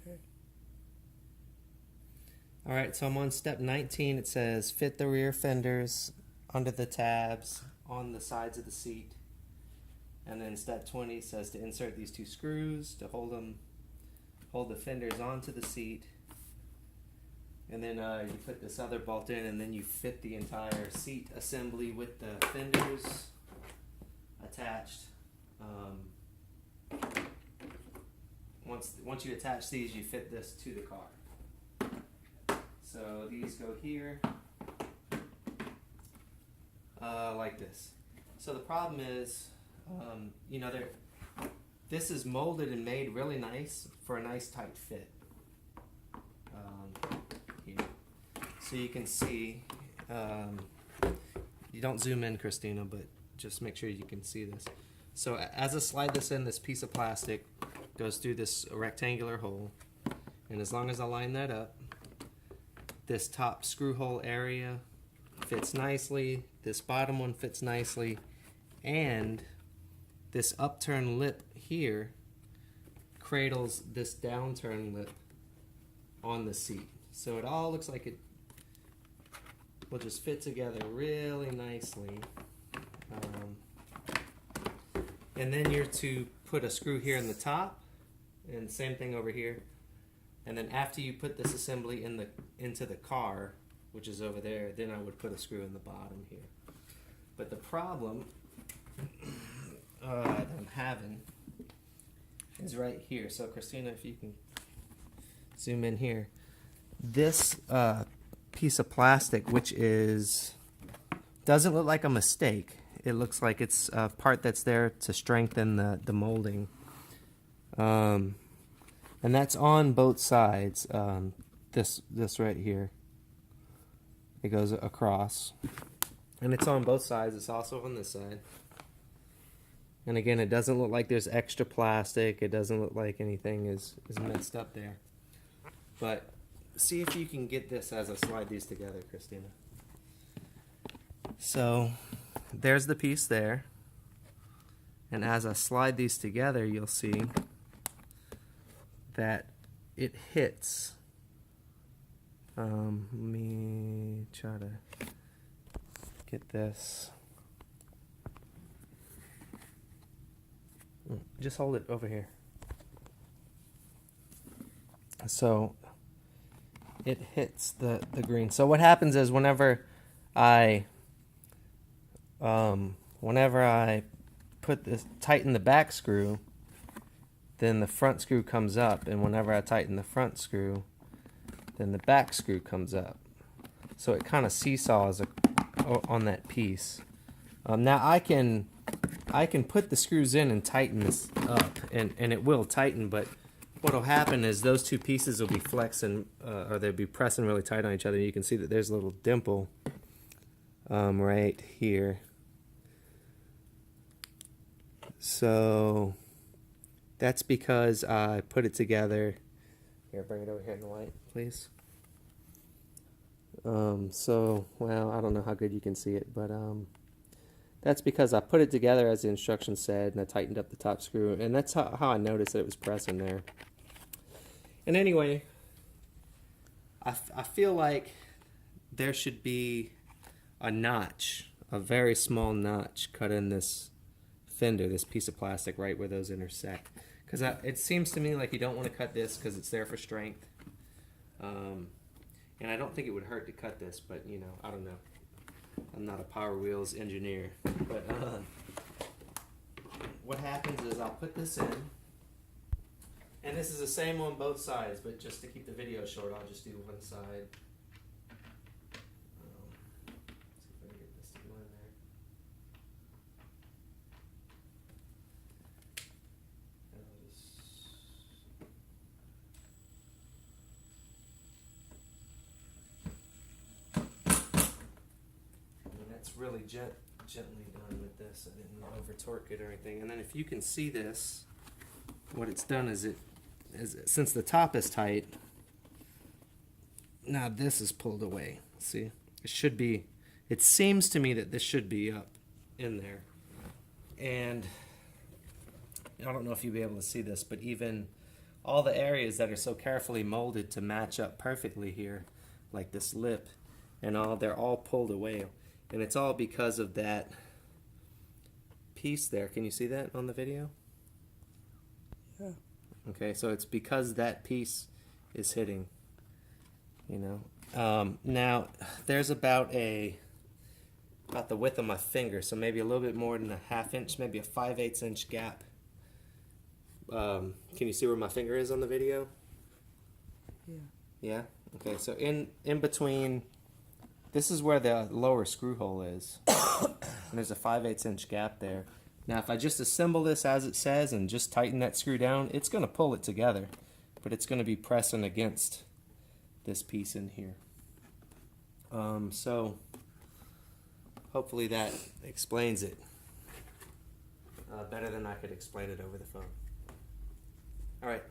Okay. All right, so I'm on step 19. It says fit the rear fenders under the tabs on the sides of the seat. And then step 20 says to insert these two screws to hold the fenders onto the seat. And then you put this other bolt in, and then you fit the entire seat assembly with the fenders attached. Once you attach these, you fit this to the car. So these go here, like this. So the problem is, this is molded and made really nice for a nice tight fit. Here. So you can see, you don't zoom in, Christina, but just make sure you can see this. So as I slide this in, this piece of plastic goes through this rectangular hole, and as long as I line that up, this top screw hole area fits nicely, this bottom one fits nicely, and this upturned lip here cradles this downturned lip on the seat. So it all looks like it will just fit together really nicely. And then you're to put a screw here in the top, and same thing over here. And then after you put this assembly into the car, which is over there, then I would put a screw in the bottom here. But the problem that I'm having is right here. So Christina, if you can zoom in here. This piece of plastic, which doesn't look like a mistake. It looks like it's a part that's there to strengthen the molding. And that's on both sides. This right here. It goes across. And it's on both sides. It's also on this side. And again, it doesn't look like there's extra plastic. It doesn't look like anything is messed up there. But see if you can get this as I slide these together, Christina. So there's the piece there. And as I slide these together, you'll see that it hits. Let me try to get this. Just hold it over here. So it hits the green. So what happens is whenever I tighten the back screw, then the front screw comes up, and whenever I tighten the front screw, then the back screw comes up. So it kind of seesaws on that piece. Now I can put the screws in and tighten this up, and it will tighten, but what will happen is those two pieces will be flexing, or they'll be pressing really tight on each other. You can see that there's a little dimple right here. So that's because I put it together. Here, bring it over here in the light, please. Well, I don't know how good you can see it, but that's because I put it together as the instructions said, and I tightened up the top screw, and that's how I noticed that it was pressing there. And anyway, I feel like there should be a notch, a very small notch cut in this fender, this piece of plastic right where those intersect. Because it seems to me like you don't want to cut this because it's there for strength. And I don't think it would hurt to cut this, but I don't know. I'm not a Power Wheels engineer. But what happens is I'll put this in. And this is the same on both sides, but just to keep the video short, I'll just do one side. See if I can get this to go in there. And that's really gently done with this. I didn't over torque it or anything. And then if you can see this, what it's done is since the top is tight, now this is pulled away. See, it seems to me that this should be up in there. And I don't know if you'll be able to see this, but even all the areas that are so carefully molded to match up perfectly here, like this lip and all, they're all pulled away. And it's all because of that piece there. Can you see that on the video? Yeah. Okay, so it's because that piece is hitting, you know. Now, there's about the width of my finger, so maybe a little bit more than a 1/2 inch, maybe a 5/8 inch gap. Can you see where my finger is on the video? Yeah. Yeah? Okay, so in between, this is where the lower screw hole is. And there's a 5/8 inch gap there. Now, if I just assemble this as it says and just tighten that screw down, it's going to pull it together. But it's going to be pressing against this piece in here. So, hopefully that explains it better than I could explain it over the phone. All right.